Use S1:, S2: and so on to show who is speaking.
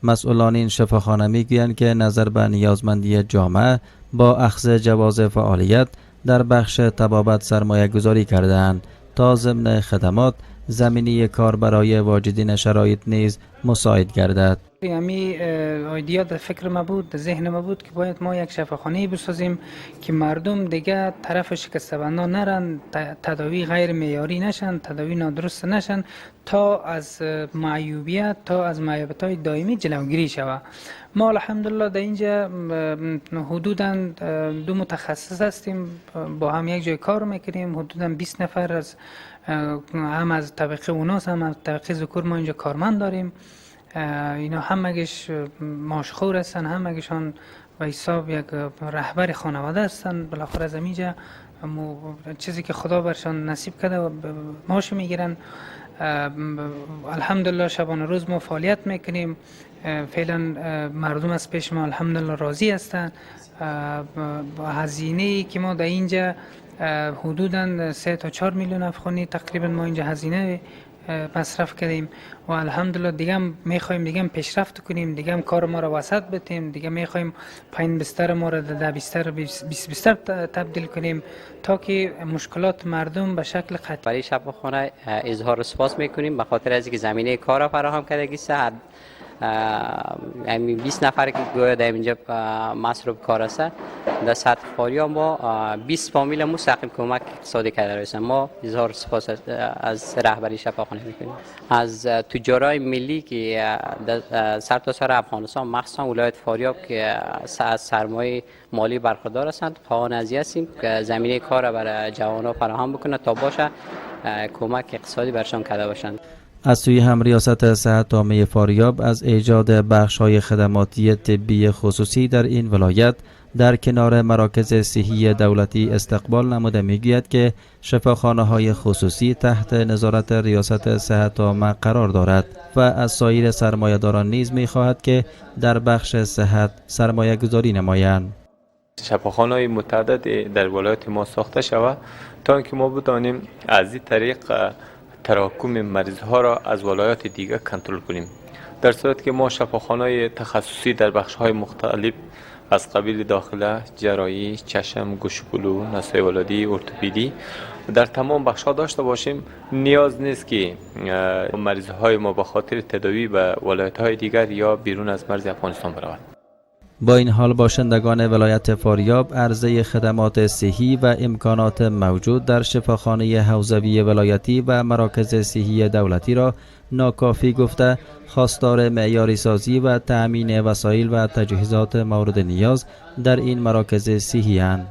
S1: مسئولان این شفاخانه میگویند که نظر به نیازمندی جامعه با اخذ جواز فعالیت در بخش طبابت سرمایه گذاری کردند تا ضمن خدمات زمینی کار برای واجدین شرایط نیز مساعد گردد.
S2: یعنی ایده در فکر ما بود، در ذهن ما بود که باید ما یک شفاخانه بسازیم که مردم دیگه طرف شکسته‌بندان نرن، تداوی غیر معیاری نشن، تداوی نادرست نشن تا از معیوبیت، تا از معیوبیت‌های دائمی جلوگیری شود. ما الحمدلله در اینجا حدوداً 2 متخصص هستیم، با هم یک جای کار میکنیم. حدوداً 20 نفر از هم از طبقه اوناس هم از طبقه ذکور ما اینجا کارمند داریم. اینا همگیش ماشخور هستن، همگیشان به حساب یک رهبر خانواده هستن. بالاخره از اینجا چیزی که خدا برشان نصیب کرده ماش میگیرن. الحمدلله شبانه روز ما فعالیت میکنیم. فعلا مردم از پیش ما الحمدلله راضی هستن. هزینه‌ای که ما در اینجا حدوداً 3 تا 4 میلیون افغانی تقریبا ما اینجا هزینه مصرف کردیم و الحمدلله دیگه هم میخوایم دیگه هم پیشرفت کنیم، دیگه هم کار ما را وسط بتیم، دیگه میخوایم پایین بستر ما را در بستر 20 بستر تبدیل کنیم تا که مشکلات مردم به شکل قطعی.
S3: برای شفاخانه اظهار سپاس میکنیم به خاطر از اینکه زمینه کار را فراهم کرده است. 20 نفر که گویا در اینجا مصروف کار است، در سطح فاریاب ما 20 فامیل مستقیم کمک اقتصادی کرده است. ما اظهار سپاس از رهبری شفاخانه میکنیم. از تجارای ملی که در سرتاسر افغانستان مخصوصا ولایت فاریاب که از سرمایه مالی برخوردار هستند، خواهان ازی هستیم که زمینه کار را برای جوانان فراهم بکنه تا باشه کمک اقتصادی برشان کرده باشند.
S1: از سوی هم ریاست صحت عامه فاریاب از ایجاد بخش‌های خدماتی طبی خصوصی در این ولایت در کنار مراکز صحی دولتی استقبال نموده میگوید که شفاخانه‌های خصوصی تحت نظارت ریاست صحت عامه قرار دارد و از سایر سرمایه‌داران نیز می‌خواهد که در بخش صحت سرمایه گذاری نمایند.
S4: شفاخانه‌های متعدد در ولایت ما ساخته شود تا اینکه ما بتوانیم از این طریق تراکم مریض ها را از ولایات دیگر کنترل کنیم. در صورتی که ما شفاخانه‌های تخصصی در بخش‌های مختلف از قبیل داخله، جراحی، چشم، گوش و گلو، نسای ولادی، ارتوپدی در تمام بخش‌ها داشته باشیم، نیاز نیست که مریض های ما به خاطر تداوی به ولایت‌های دیگر یا بیرون از مرز افغانستان برود.
S1: با این حال باشندگان ولایت فاریاب عرضه خدمات صحی و امکانات موجود در شفاخانه حوزوی ولایتی و مراکز صحی دولتی را ناکافی گفته خواستار معیاری سازی و تأمین وسایل و تجهیزات مورد نیاز در این مراکز صحی اند.